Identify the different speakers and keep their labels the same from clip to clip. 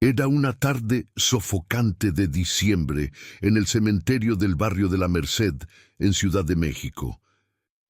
Speaker 1: Era una tarde sofocante de diciembre en el cementerio del barrio de la Merced, en Ciudad de México.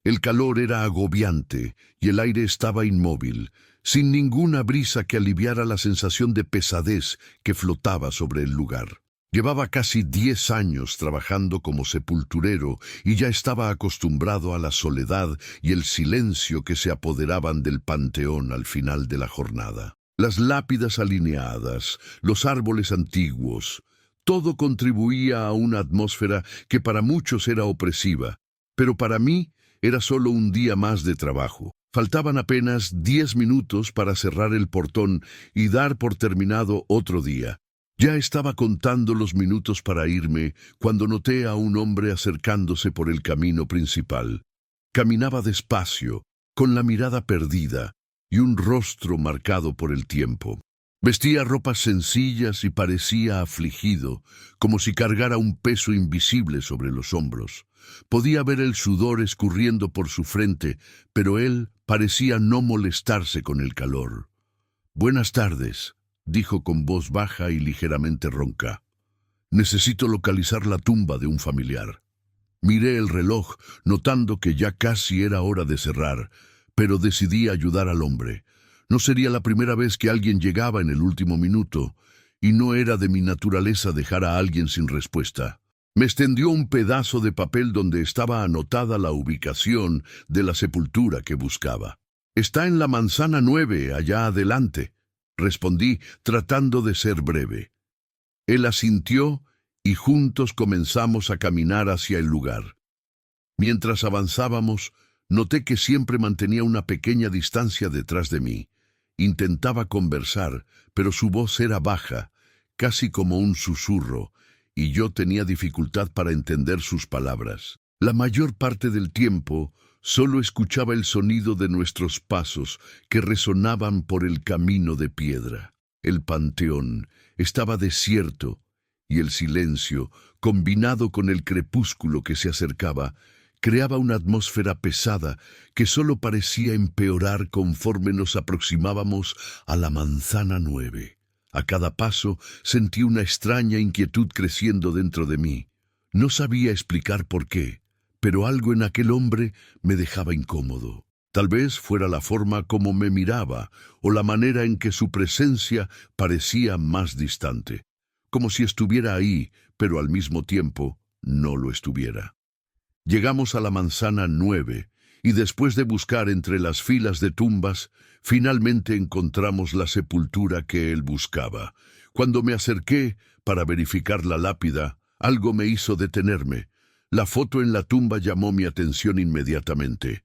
Speaker 1: El calor era agobiante y el aire estaba inmóvil, sin ninguna brisa que aliviara la sensación de pesadez que flotaba sobre el lugar. Llevaba casi 10 años trabajando como sepulturero y ya estaba acostumbrado a la soledad y el silencio que se apoderaban del panteón al final de la jornada. Las lápidas alineadas, los árboles antiguos, todo contribuía a una atmósfera que para muchos era opresiva, pero para mí era solo un día más de trabajo. Faltaban apenas 10 minutos para cerrar el portón y dar por terminado otro día. Ya estaba contando los minutos para irme cuando noté a un hombre acercándose por el camino principal. Caminaba despacio, con la mirada perdida y un rostro marcado por el tiempo. Vestía ropas sencillas y parecía afligido, como si cargara un peso invisible sobre los hombros. Podía ver el sudor escurriendo por su frente, pero él parecía no molestarse con el calor. «Buenas tardes», dijo con voz baja y ligeramente ronca. «Necesito localizar la tumba de un familiar». Miré el reloj, notando que ya casi era hora de cerrar, pero decidí ayudar al hombre. No sería la primera vez que alguien llegaba en el último minuto, y no era de mi naturaleza dejar a alguien sin respuesta. Me extendió un pedazo de papel donde estaba anotada la ubicación de la sepultura que buscaba. «Está en la manzana 9, allá adelante», respondí, tratando de ser breve. Él asintió y juntos comenzamos a caminar hacia el lugar. Mientras avanzábamos, noté que siempre mantenía una pequeña distancia detrás de mí. Intentaba conversar, pero su voz era baja, casi como un susurro, y yo tenía dificultad para entender sus palabras. La mayor parte del tiempo solo escuchaba el sonido de nuestros pasos que resonaban por el camino de piedra. El panteón estaba desierto y el silencio, combinado con el crepúsculo que se acercaba, creaba una atmósfera pesada que solo parecía empeorar conforme nos aproximábamos a la manzana 9. A cada paso sentí una extraña inquietud creciendo dentro de mí. No sabía explicar por qué, pero algo en aquel hombre me dejaba incómodo. Tal vez fuera la forma como me miraba o la manera en que su presencia parecía más distante, como si estuviera ahí, pero al mismo tiempo no lo estuviera. Llegamos a la manzana 9 y después de buscar entre las filas de tumbas, finalmente encontramos la sepultura que él buscaba. Cuando me acerqué para verificar la lápida, algo me hizo detenerme. La foto en la tumba llamó mi atención inmediatamente.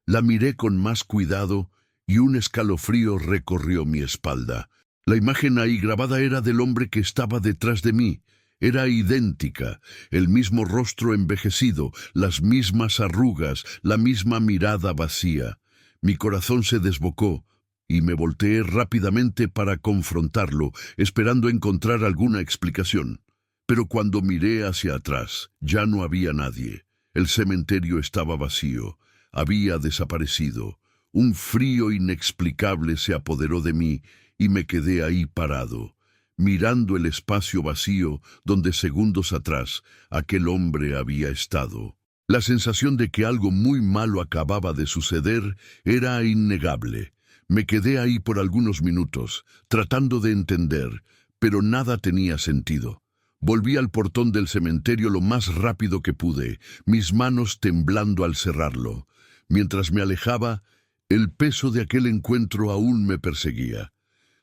Speaker 1: La miré con más cuidado y un escalofrío recorrió mi espalda. La imagen ahí grabada era del hombre que estaba detrás de mí. Era idéntica, el mismo rostro envejecido, las mismas arrugas, la misma mirada vacía. Mi corazón se desbocó y me volteé rápidamente para confrontarlo, esperando encontrar alguna explicación. Pero cuando miré hacia atrás, ya no había nadie. El cementerio estaba vacío, había desaparecido. Un frío inexplicable se apoderó de mí y me quedé ahí parado, mirando el espacio vacío donde segundos atrás aquel hombre había estado. La sensación de que algo muy malo acababa de suceder era innegable. Me quedé ahí por algunos minutos, tratando de entender, pero nada tenía sentido. Volví al portón del cementerio lo más rápido que pude, mis manos temblando al cerrarlo. Mientras me alejaba, el peso de aquel encuentro aún me perseguía.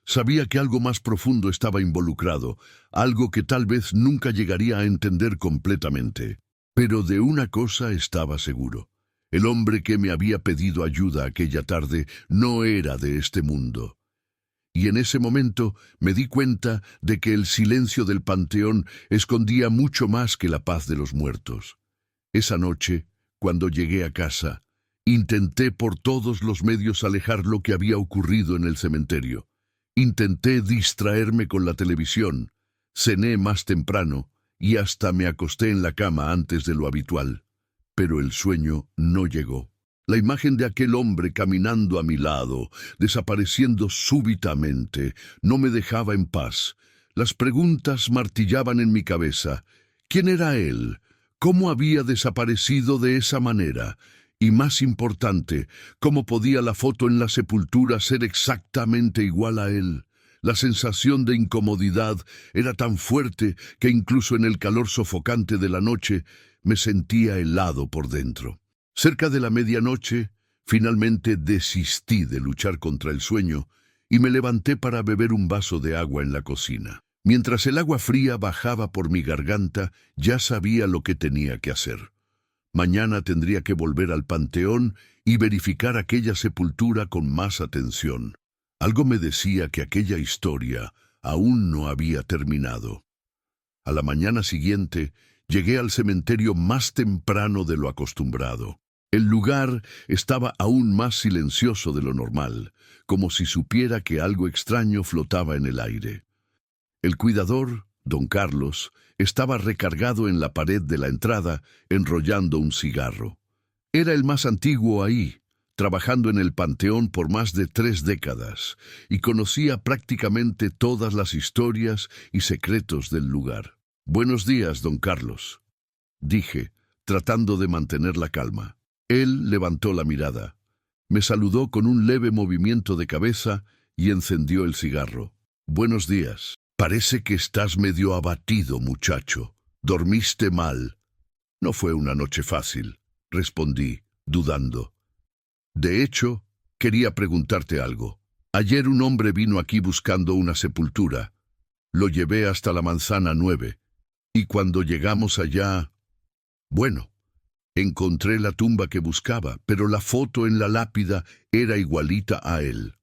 Speaker 1: Sabía que algo más profundo estaba involucrado, algo que tal vez nunca llegaría a entender completamente. Pero de una cosa estaba seguro. El hombre que me había pedido ayuda aquella tarde no era de este mundo. Y en ese momento me di cuenta de que el silencio del panteón escondía mucho más que la paz de los muertos. Esa noche, cuando llegué a casa, intenté por todos los medios alejar lo que había ocurrido en el cementerio. Intenté distraerme con la televisión, cené más temprano y hasta me acosté en la cama antes de lo habitual. Pero el sueño no llegó. La imagen de aquel hombre caminando a mi lado, desapareciendo súbitamente, no me dejaba en paz. Las preguntas martillaban en mi cabeza. ¿Quién era él? ¿Cómo había desaparecido de esa manera? Y más importante, ¿cómo podía la foto en la sepultura ser exactamente igual a él? La sensación de incomodidad era tan fuerte que incluso en el calor sofocante de la noche me sentía helado por dentro. Cerca de la medianoche, finalmente desistí de luchar contra el sueño y me levanté para beber un vaso de agua en la cocina. Mientras el agua fría bajaba por mi garganta, ya sabía lo que tenía que hacer. Mañana tendría que volver al panteón y verificar aquella sepultura con más atención. Algo me decía que aquella historia aún no había terminado. A la mañana siguiente, llegué al cementerio más temprano de lo acostumbrado. El lugar estaba aún más silencioso de lo normal, como si supiera que algo extraño flotaba en el aire. El cuidador, don Carlos, estaba recargado en la pared de la entrada, enrollando un cigarro. Era el más antiguo ahí, trabajando en el panteón por más de 3 décadas, y conocía prácticamente todas las historias y secretos del lugar. «Buenos días, don Carlos», dije, tratando de mantener la calma. Él levantó la mirada, me saludó con un leve movimiento de cabeza y encendió el cigarro. «Buenos días. Parece que estás medio abatido, muchacho. ¿Dormiste mal?» «No fue una noche fácil», respondí, dudando. «De hecho, quería preguntarte algo. Ayer un hombre vino aquí buscando una sepultura. Lo llevé hasta la manzana 9, y cuando llegamos allá... Bueno, encontré la tumba que buscaba, pero la foto en la lápida era igualita a él».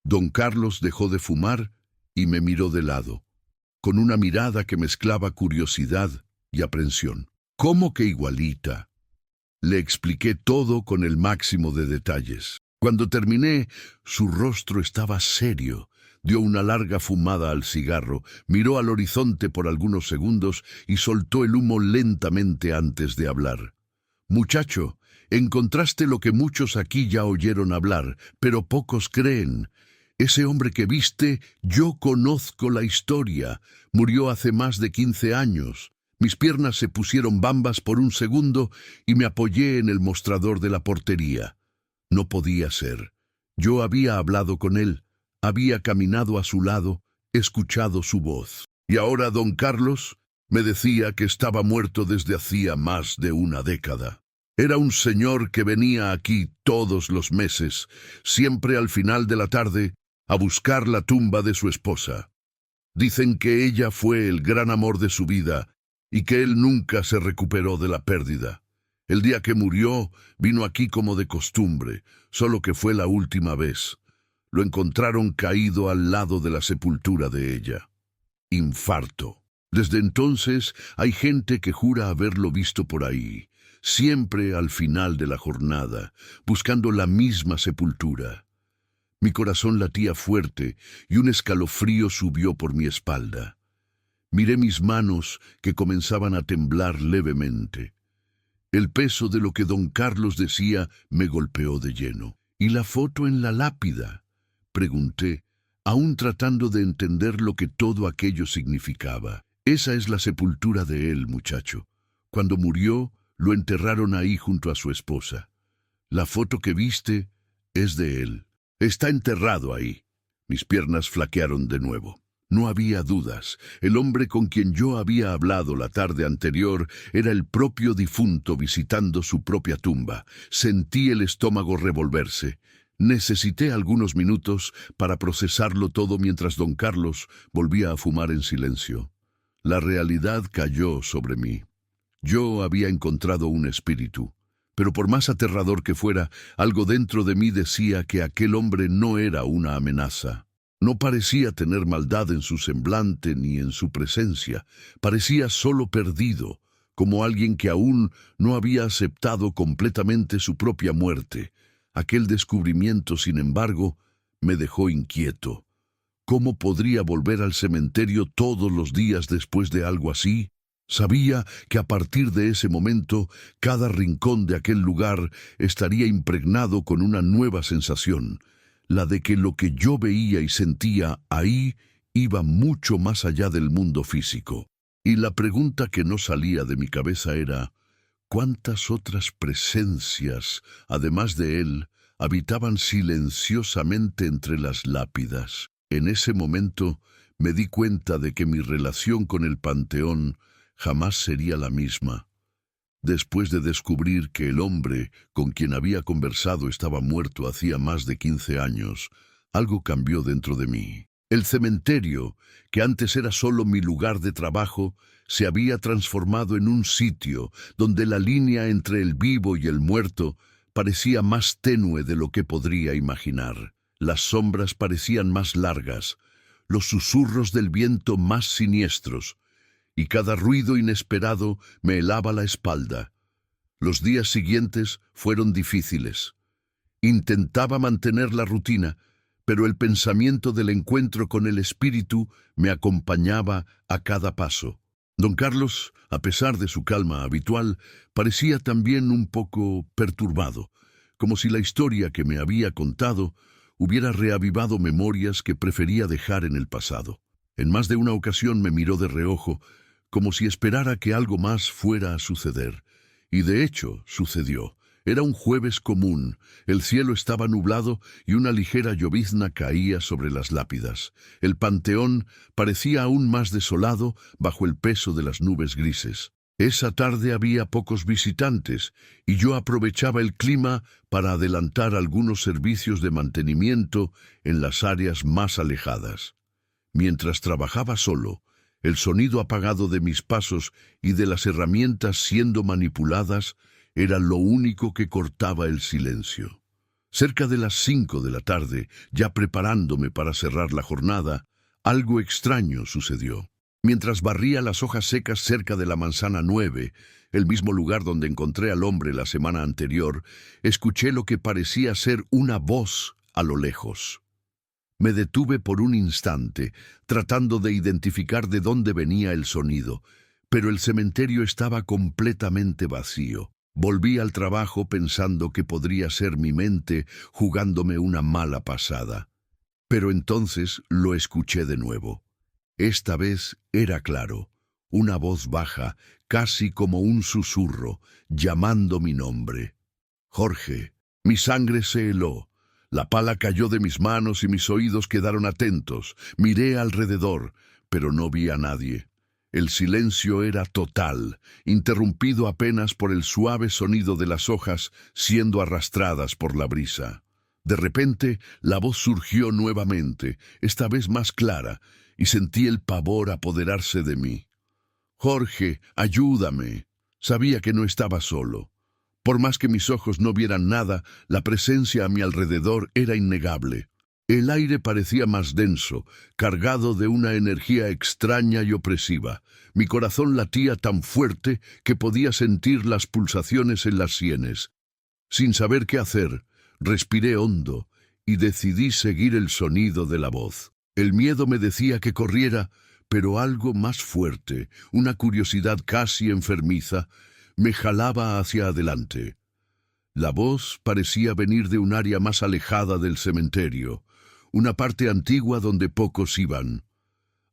Speaker 1: Don Carlos dejó de fumar y me miró de lado, con una mirada que mezclaba curiosidad y aprensión. «¿Cómo que igualita?» Le expliqué todo con el máximo de detalles. Cuando terminé, su rostro estaba serio. Dio una larga fumada al cigarro, miró al horizonte por algunos segundos y soltó el humo lentamente antes de hablar. «Muchacho, encontraste lo que muchos aquí ya oyeron hablar, pero pocos creen. Ese hombre que viste, yo conozco la historia. Murió hace más de 15 años. Mis piernas se pusieron bambas por un segundo y me apoyé en el mostrador de la portería. No podía ser. Yo había hablado con él, había caminado a su lado, escuchado su voz. Y ahora don Carlos me decía que estaba muerto desde hacía más de 1 década. Era un señor que venía aquí todos los meses, siempre al final de la tarde, a buscar la tumba de su esposa. Dicen que ella fue el gran amor de su vida y que él nunca se recuperó de la pérdida. El día que murió, vino aquí como de costumbre, solo que fue la última vez. Lo encontraron caído al lado de la sepultura de ella. Infarto. Desde entonces hay gente que jura haberlo visto por ahí, siempre al final de la jornada, buscando la misma sepultura. Mi corazón latía fuerte y un escalofrío subió por mi espalda. Miré mis manos que comenzaban a temblar levemente. El peso de lo que don Carlos decía me golpeó de lleno. «¿Y la foto en la lápida?», pregunté, aún tratando de entender lo que todo aquello significaba. «Esa es la sepultura de él, muchacho. Cuando murió, lo enterraron ahí junto a su esposa. La foto que viste es de él. Está enterrado ahí». Mis piernas flaquearon de nuevo. No había dudas. El hombre con quien yo había hablado la tarde anterior era el propio difunto visitando su propia tumba. Sentí el estómago revolverse. Necesité algunos minutos para procesarlo todo mientras don Carlos volvía a fumar en silencio. La realidad cayó sobre mí. Yo había encontrado un espíritu. Pero por más aterrador que fuera, algo dentro de mí decía que aquel hombre no era una amenaza. No parecía tener maldad en su semblante ni en su presencia. Parecía solo perdido, como alguien que aún no había aceptado completamente su propia muerte. Aquel descubrimiento, sin embargo, me dejó inquieto. ¿Cómo podría volver al cementerio todos los días después de algo así? Sabía que a partir de ese momento, cada rincón de aquel lugar estaría impregnado con una nueva sensación, la de que lo que yo veía y sentía ahí iba mucho más allá del mundo físico. Y la pregunta que no salía de mi cabeza era: ¿cuántas otras presencias, además de él, habitaban silenciosamente entre las lápidas? En ese momento me di cuenta de que mi relación con el panteón jamás sería la misma. Después de descubrir que el hombre con quien había conversado estaba muerto hacía más de 15 años, algo cambió dentro de mí. El cementerio, que antes era solo mi lugar de trabajo, se había transformado en un sitio donde la línea entre el vivo y el muerto parecía más tenue de lo que podría imaginar. Las sombras parecían más largas, los susurros del viento más siniestros, y cada ruido inesperado me helaba la espalda. Los días siguientes fueron difíciles. Intentaba mantener la rutina, pero el pensamiento del encuentro con el espíritu me acompañaba a cada paso. Don Carlos, a pesar de su calma habitual, parecía también un poco perturbado, como si la historia que me había contado hubiera reavivado memorias que prefería dejar en el pasado. En más de una ocasión me miró de reojo, como si esperara que algo más fuera a suceder. Y de hecho, sucedió. Era un jueves común, el cielo estaba nublado y una ligera llovizna caía sobre las lápidas. El panteón parecía aún más desolado bajo el peso de las nubes grises. Esa tarde había pocos visitantes y yo aprovechaba el clima para adelantar algunos servicios de mantenimiento en las áreas más alejadas. Mientras trabajaba solo, el sonido apagado de mis pasos y de las herramientas siendo manipuladas era lo único que cortaba el silencio. Cerca de las 5 de la tarde, ya preparándome para cerrar la jornada, algo extraño sucedió. Mientras barría las hojas secas cerca de la manzana 9, el mismo lugar donde encontré al hombre la semana anterior, escuché lo que parecía ser una voz a lo lejos. Me detuve por un instante, tratando de identificar de dónde venía el sonido, pero el cementerio estaba completamente vacío. Volví al trabajo pensando que podría ser mi mente jugándome una mala pasada. Pero entonces lo escuché de nuevo. Esta vez era claro, una voz baja, casi como un susurro, llamando mi nombre. Jorge. Mi sangre se heló. La pala cayó de mis manos y mis oídos quedaron atentos. Miré alrededor, pero no vi a nadie. El silencio era total, interrumpido apenas por el suave sonido de las hojas siendo arrastradas por la brisa. De repente, la voz surgió nuevamente, esta vez más clara, y sentí el pavor apoderarse de mí. «Jorge, ayúdame». Sabía que no estaba solo. Por más que mis ojos no vieran nada, la presencia a mi alrededor era innegable. El aire parecía más denso, cargado de una energía extraña y opresiva. Mi corazón latía tan fuerte que podía sentir las pulsaciones en las sienes. Sin saber qué hacer, respiré hondo y decidí seguir el sonido de la voz. El miedo me decía que corriera, pero algo más fuerte, una curiosidad casi enfermiza, me jalaba hacia adelante. La voz parecía venir de un área más alejada del cementerio, una parte antigua donde pocos iban.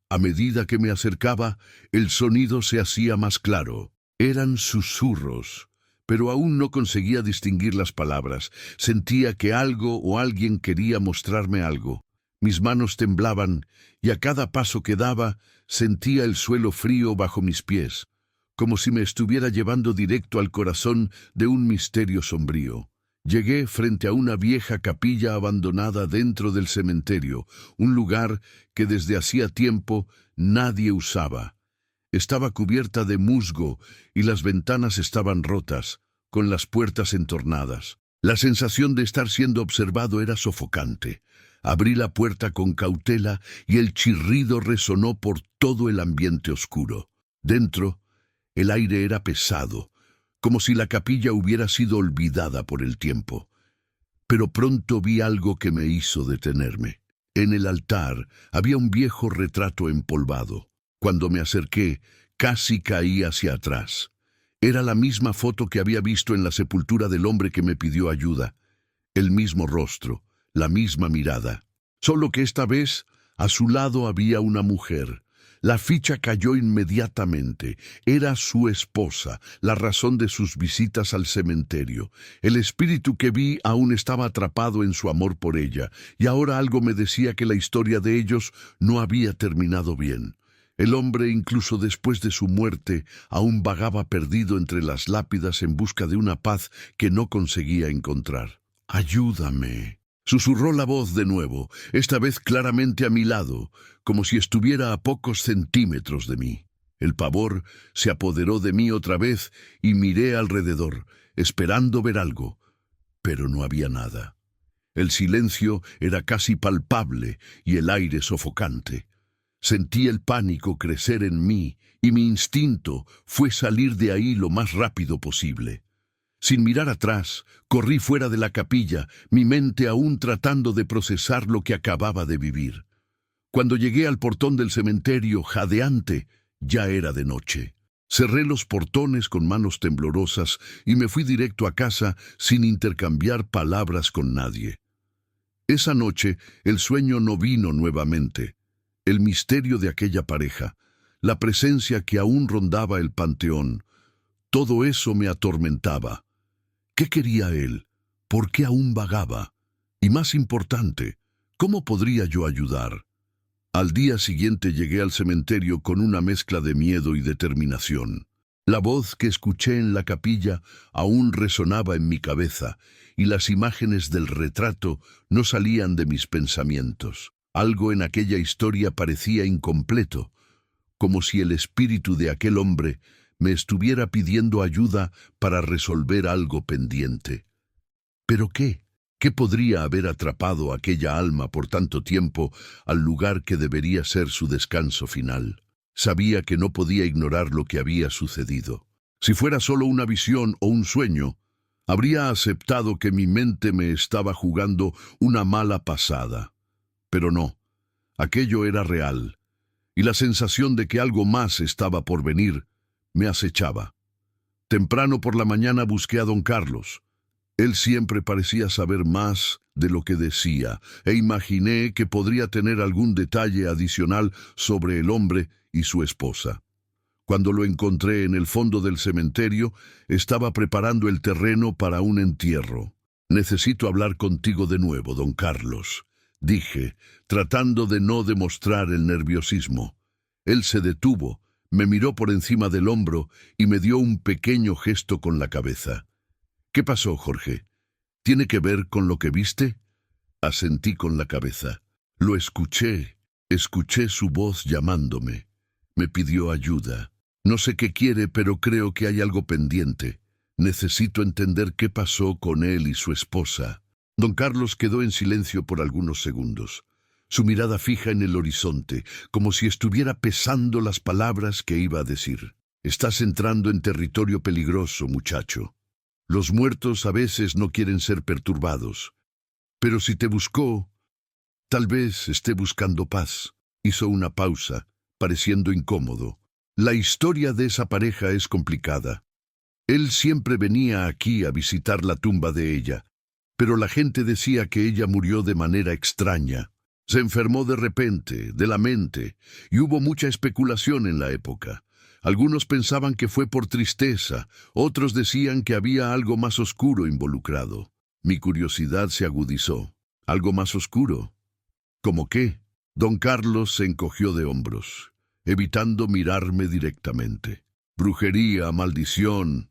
Speaker 1: A medida que me acercaba, el sonido se hacía más claro. Eran susurros, pero aún no conseguía distinguir las palabras. Sentía que algo o alguien quería mostrarme algo. Mis manos temblaban y a cada paso que daba sentía el suelo frío bajo mis pies, como si me estuviera llevando directo al corazón de un misterio sombrío. Llegué frente a una vieja capilla abandonada dentro del cementerio, un lugar que desde hacía tiempo nadie usaba. Estaba cubierta de musgo y las ventanas estaban rotas, con las puertas entornadas. La sensación de estar siendo observado era sofocante. Abrí la puerta con cautela y el chirrido resonó por todo el ambiente oscuro. Dentro, el aire era pesado, como si la capilla hubiera sido olvidada por el tiempo. Pero pronto vi algo que me hizo detenerme. En el altar había un viejo retrato empolvado. Cuando me acerqué, Casi caí hacia atrás. Era la misma foto que había visto en la sepultura del hombre que me pidió ayuda. El mismo rostro, la misma mirada. Solo que esta vez, a su lado había una mujer. La ficha cayó inmediatamente. Era su esposa, la razón de sus visitas al cementerio. El espíritu que vi aún estaba atrapado en su amor por ella, y ahora algo me decía que la historia de ellos no había terminado bien. El hombre, incluso después de su muerte, aún vagaba perdido entre las lápidas en busca de una paz que no conseguía encontrar. «Ayúdame», susurró la voz de nuevo, esta vez claramente a mi lado, como si estuviera a pocos centímetros de mí. El pavor se apoderó de mí otra vez y miré alrededor, esperando ver algo, pero no había nada. El silencio era casi palpable y el aire sofocante. Sentí el pánico crecer en mí y mi instinto fue salir de ahí lo más rápido posible. Sin mirar atrás, corrí fuera de la capilla, mi mente aún tratando de procesar lo que acababa de vivir. Cuando llegué al portón del cementerio, jadeante, ya era de noche. Cerré los portones con manos temblorosas y me fui directo a casa sin intercambiar palabras con nadie. Esa noche, el sueño no vino nuevamente. El misterio de aquella pareja, la presencia que aún rondaba el panteón, todo eso me atormentaba. ¿Qué quería él? ¿Por qué aún vagaba? Y más importante, ¿cómo podría yo ayudar? Al día siguiente llegué al cementerio con una mezcla de miedo y determinación. La voz que escuché en la capilla aún resonaba en mi cabeza, y las imágenes del retrato no salían de mis pensamientos. Algo en aquella historia parecía incompleto, como si el espíritu de aquel hombre me estuviera pidiendo ayuda para resolver algo pendiente. ¿Pero qué? ¿Qué podría haber atrapado a aquella alma por tanto tiempo al lugar que debería ser su descanso final? Sabía que no podía ignorar lo que había sucedido. Si fuera solo una visión o un sueño, habría aceptado que mi mente me estaba jugando una mala pasada. Pero no, aquello era real, y la sensación de que algo más estaba por venir me acechaba. Temprano por la mañana busqué a don Carlos. Él siempre parecía saber más de lo que decía, e imaginé que podría tener algún detalle adicional sobre el hombre y su esposa. Cuando lo encontré en el fondo del cementerio, estaba preparando el terreno para un entierro. «Necesito hablar contigo de nuevo, don Carlos», dije, tratando de no demostrar el nerviosismo. Él se detuvo, me miró por encima del hombro y me dio un pequeño gesto con la cabeza. «¿Qué pasó, Jorge? ¿Tiene que ver con lo que viste?» Asentí con la cabeza. Lo escuché su voz llamándome. Me pidió ayuda. No sé qué quiere, pero creo que hay algo pendiente. Necesito entender qué pasó con él y su esposa. Don Carlos quedó en silencio por algunos segundos, su mirada fija en el horizonte, como si estuviera pesando las palabras que iba a decir. «Estás entrando en territorio peligroso, muchacho. Los muertos a veces no quieren ser perturbados. Pero si te buscó, tal vez esté buscando paz». Hizo una pausa, pareciendo incómodo. «La historia de esa pareja es complicada. Él siempre venía aquí a visitar la tumba de ella, pero la gente decía que ella murió de manera extraña. Se enfermó de repente, de la mente, y hubo mucha especulación en la época. Algunos pensaban que fue por tristeza, otros decían que había algo más oscuro involucrado. Mi curiosidad se agudizó. ¿Algo más oscuro? ¿Cómo qué? Don Carlos se encogió de hombros, evitando mirarme directamente. Brujería, maldición,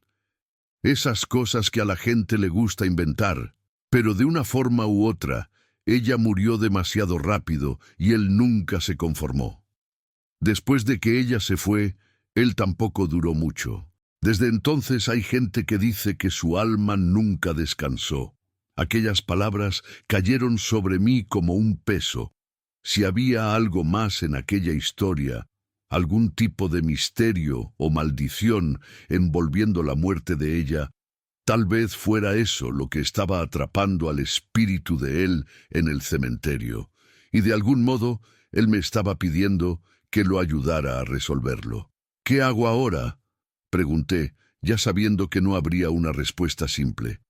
Speaker 1: esas cosas que a la gente le gusta inventar. Pero de una forma u otra, ella murió demasiado rápido y él nunca se conformó. Después de que ella se fue, él tampoco duró mucho. Desde entonces hay gente que dice que su alma nunca descansó. Aquellas palabras cayeron sobre mí como un peso. Si había algo más en aquella historia, algún tipo de misterio o maldición envolviendo la muerte de ella, tal vez fuera eso lo que estaba atrapando al espíritu de él en el cementerio, y de algún modo él me estaba pidiendo que lo ayudara a resolverlo. ¿Qué hago ahora?, pregunté, ya sabiendo que no habría una respuesta simple.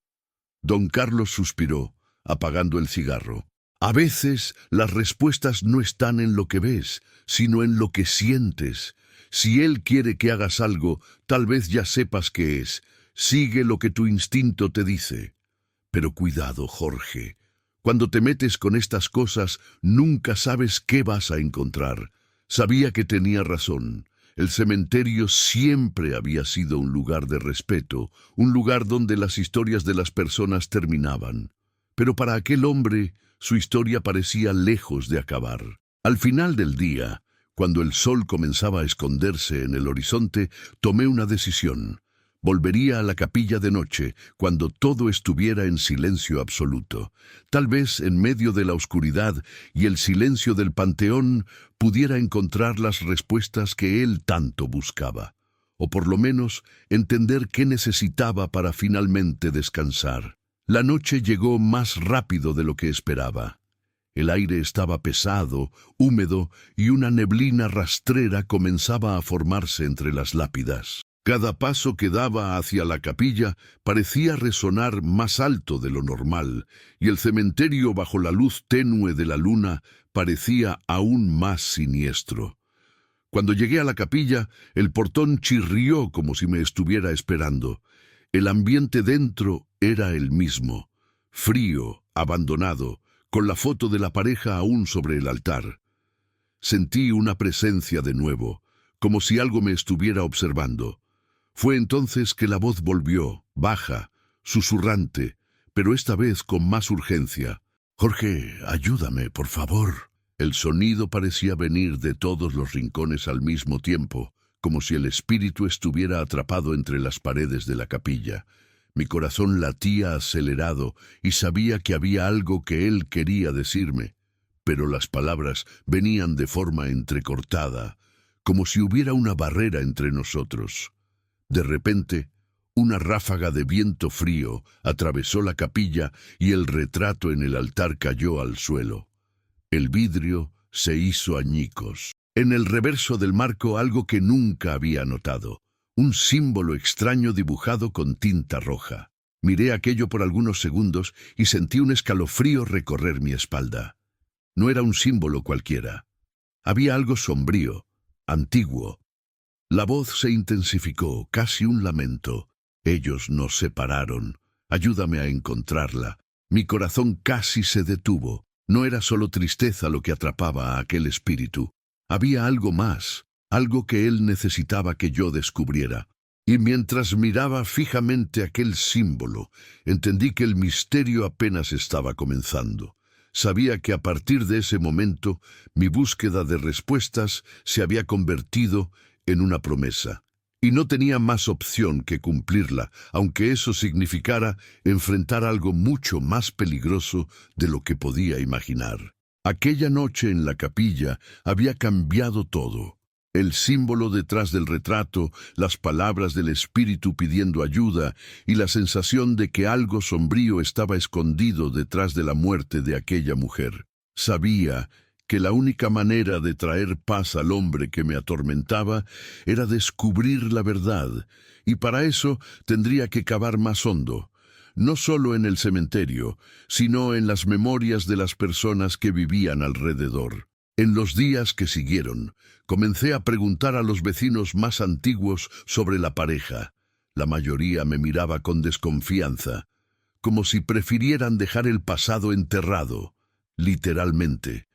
Speaker 1: Don Carlos suspiró, apagando el cigarro. A veces las respuestas no están en lo que ves, sino en lo que sientes. Si él quiere que hagas algo, tal vez ya sepas qué es. Sigue lo que tu instinto te dice. Pero cuidado, Jorge. Cuando te metes con estas cosas, nunca sabes qué vas a encontrar. Sabía que tenía razón. El cementerio siempre había sido un lugar de respeto, un lugar donde las historias de las personas terminaban. Pero para aquel hombre, su historia parecía lejos de acabar. Al final del día, cuando el sol comenzaba a esconderse en el horizonte, tomé una decisión. Volvería a la capilla de noche, cuando todo estuviera en silencio absoluto. Tal vez en medio de la oscuridad y el silencio del panteón pudiera encontrar las respuestas que él tanto buscaba. O por lo menos entender qué necesitaba para finalmente descansar. La noche llegó más rápido de lo que esperaba. El aire estaba pesado, húmedo, y una neblina rastrera comenzaba a formarse entre las lápidas. Cada paso que daba hacia la capilla parecía resonar más alto de lo normal, y el cementerio bajo la luz tenue de la luna parecía aún más siniestro. Cuando llegué a la capilla, el portón chirrió como si me estuviera esperando. El ambiente dentro era el mismo, frío, abandonado, con la foto de la pareja aún sobre el altar. Sentí una presencia de nuevo, como si algo me estuviera observando. Fue entonces que la voz volvió, baja, susurrante, pero esta vez con más urgencia. «Jorge, ayúdame, por favor». El sonido parecía venir de todos los rincones al mismo tiempo, como si el espíritu estuviera atrapado entre las paredes de la capilla. Mi corazón latía acelerado y sabía que había algo que él quería decirme, pero las palabras venían de forma entrecortada, como si hubiera una barrera entre nosotros. De repente, una ráfaga de viento frío atravesó la capilla y el retrato en el altar cayó al suelo. El vidrio se hizo añicos. En el reverso del marco algo que nunca había notado, un símbolo extraño dibujado con tinta roja. Miré aquello por algunos segundos y sentí un escalofrío recorrer mi espalda. No era un símbolo cualquiera. Había algo sombrío, antiguo. La voz se intensificó, casi un lamento. Ellos nos separaron. Ayúdame a encontrarla. Mi corazón casi se detuvo. No era solo tristeza lo que atrapaba a aquel espíritu. Había algo más, algo que él necesitaba que yo descubriera. Y mientras miraba fijamente aquel símbolo, entendí que el misterio apenas estaba comenzando. Sabía que a partir de ese momento, mi búsqueda de respuestas se había convertido en una promesa. Y no tenía más opción que cumplirla, aunque eso significara enfrentar algo mucho más peligroso de lo que podía imaginar. Aquella noche en la capilla había cambiado todo. El símbolo detrás del retrato, las palabras del espíritu pidiendo ayuda y la sensación de que algo sombrío estaba escondido detrás de la muerte de aquella mujer. Sabía que la única manera de traer paz al hombre que me atormentaba era descubrir la verdad, y para eso tendría que cavar más hondo, no solo en el cementerio, sino en las memorias de las personas que vivían alrededor. En los días que siguieron, comencé a preguntar a los vecinos más antiguos sobre la pareja. La mayoría me miraba con desconfianza, como si prefirieran dejar el pasado enterrado, literalmente.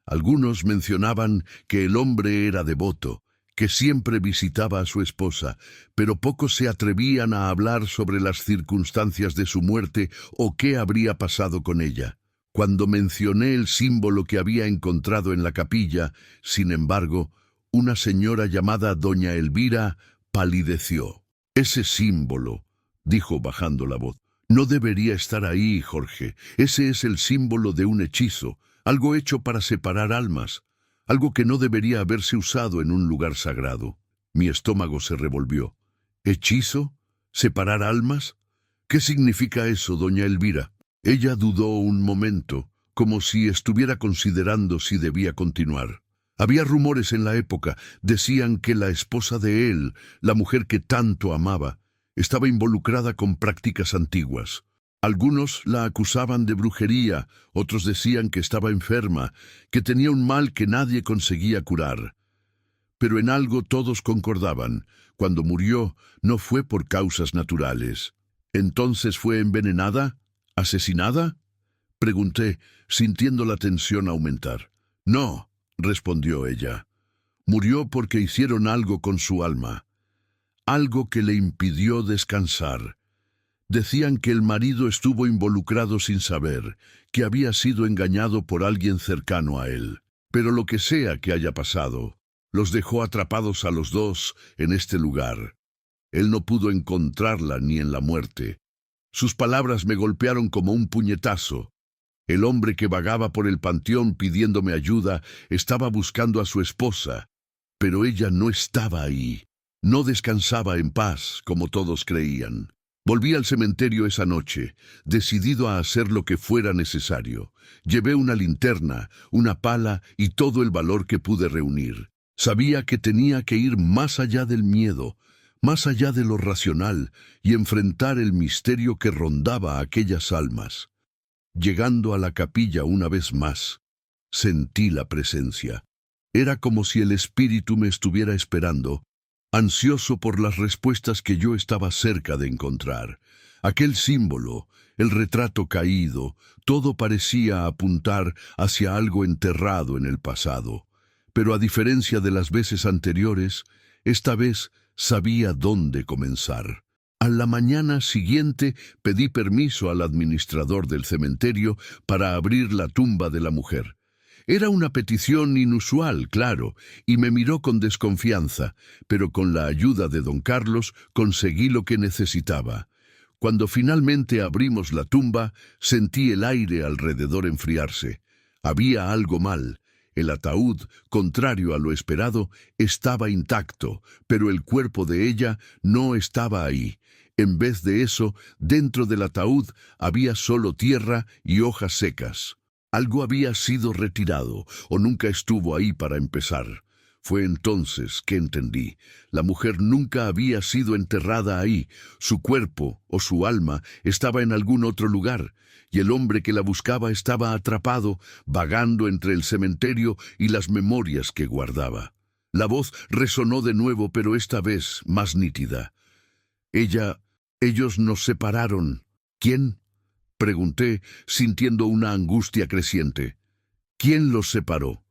Speaker 1: Algunos mencionaban que el hombre era devoto, que siempre visitaba a su esposa, pero pocos se atrevían a hablar sobre las circunstancias de su muerte o qué habría pasado con ella. Cuando mencioné el símbolo que había encontrado en la capilla, sin embargo, una señora llamada doña Elvira palideció. «Ese símbolo», dijo bajando la voz, «no debería estar ahí, Jorge. Ese es el símbolo de un hechizo. Algo hecho para separar almas, algo que no debería haberse usado en un lugar sagrado». Mi estómago se revolvió. ¿Hechizo? ¿Separar almas? ¿Qué significa eso, doña Elvira? Ella dudó un momento, como si estuviera considerando si debía continuar. Había rumores en la época, decían que la esposa de él, la mujer que tanto amaba, estaba involucrada con prácticas antiguas. Algunos la acusaban de brujería, otros decían que estaba enferma, que tenía un mal que nadie conseguía curar. Pero en algo todos concordaban: cuando murió no fue por causas naturales. ¿Entonces fue envenenada? ¿Asesinada?, pregunté, sintiendo la tensión aumentar. No, respondió ella. Murió porque hicieron algo con su alma, algo que le impidió descansar. Decían que el marido estuvo involucrado sin saber, que había sido engañado por alguien cercano a él. Pero lo que sea que haya pasado, los dejó atrapados a los dos en este lugar. Él no pudo encontrarla ni en la muerte. Sus palabras me golpearon como un puñetazo. El hombre que vagaba por el panteón pidiéndome ayuda estaba buscando a su esposa, pero ella no estaba ahí. No descansaba en paz, como todos creían. Volví al cementerio esa noche, decidido a hacer lo que fuera necesario. Llevé una linterna, una pala y todo el valor que pude reunir. Sabía que tenía que ir más allá del miedo, más allá de lo racional, y enfrentar el misterio que rondaba a aquellas almas. Llegando a la capilla una vez más, sentí la presencia. Era como si el espíritu me estuviera esperando, ansioso por las respuestas que yo estaba cerca de encontrar. Aquel símbolo, el retrato caído, todo parecía apuntar hacia algo enterrado en el pasado. Pero a diferencia de las veces anteriores, esta vez sabía dónde comenzar. A la mañana siguiente pedí permiso al administrador del cementerio para abrir la tumba de la mujer. Era una petición inusual, claro, y me miró con desconfianza, pero con la ayuda de don Carlos conseguí lo que necesitaba. Cuando finalmente abrimos la tumba, sentí el aire alrededor enfriarse. Había algo mal. El ataúd, contrario a lo esperado, estaba intacto, pero el cuerpo de ella no estaba ahí. En vez de eso, dentro del ataúd había solo tierra y hojas secas. Algo había sido retirado, o nunca estuvo ahí para empezar. Fue entonces que entendí. La mujer nunca había sido enterrada ahí. Su cuerpo o su alma estaba en algún otro lugar, y el hombre que la buscaba estaba atrapado, vagando entre el cementerio y las memorias que guardaba. La voz resonó de nuevo, pero esta vez más nítida. Ellos nos separaron. ¿Quién?, pregunté, sintiendo una angustia creciente. ¿Quién los separó?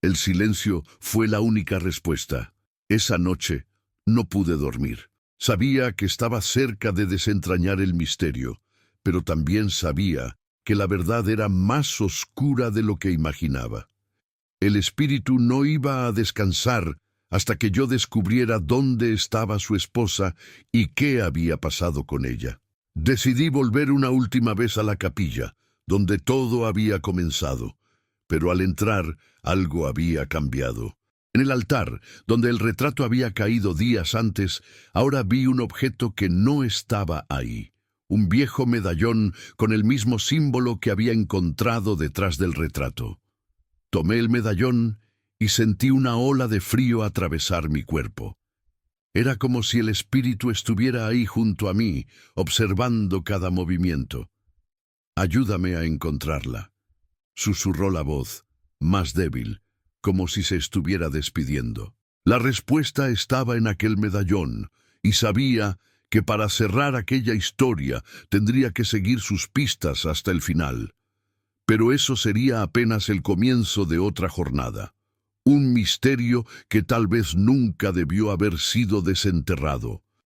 Speaker 1: El silencio fue la única respuesta. Esa noche no pude dormir. Sabía que estaba cerca de desentrañar el misterio, pero también sabía que la verdad era más oscura de lo que imaginaba. El espíritu no iba a descansar hasta que yo descubriera dónde estaba su esposa y qué había pasado con ella. Decidí volver una última vez a la capilla, donde todo había comenzado, pero al entrar algo había cambiado. En el altar, donde el retrato había caído días antes, ahora vi un objeto que no estaba ahí. Un viejo medallón con el mismo símbolo que había encontrado detrás del retrato. Tomé el medallón y sentí una ola de frío atravesar mi cuerpo. Era como si el espíritu estuviera ahí junto a mí, observando cada movimiento. «Ayúdame a encontrarla», susurró la voz, más débil, como si se estuviera despidiendo. La respuesta estaba en aquel medallón, y sabía que para cerrar aquella historia tendría que seguir sus pistas hasta el final. Pero eso sería apenas el comienzo de otra jornada. Un misterio que tal vez nunca debió haber sido desenterrado.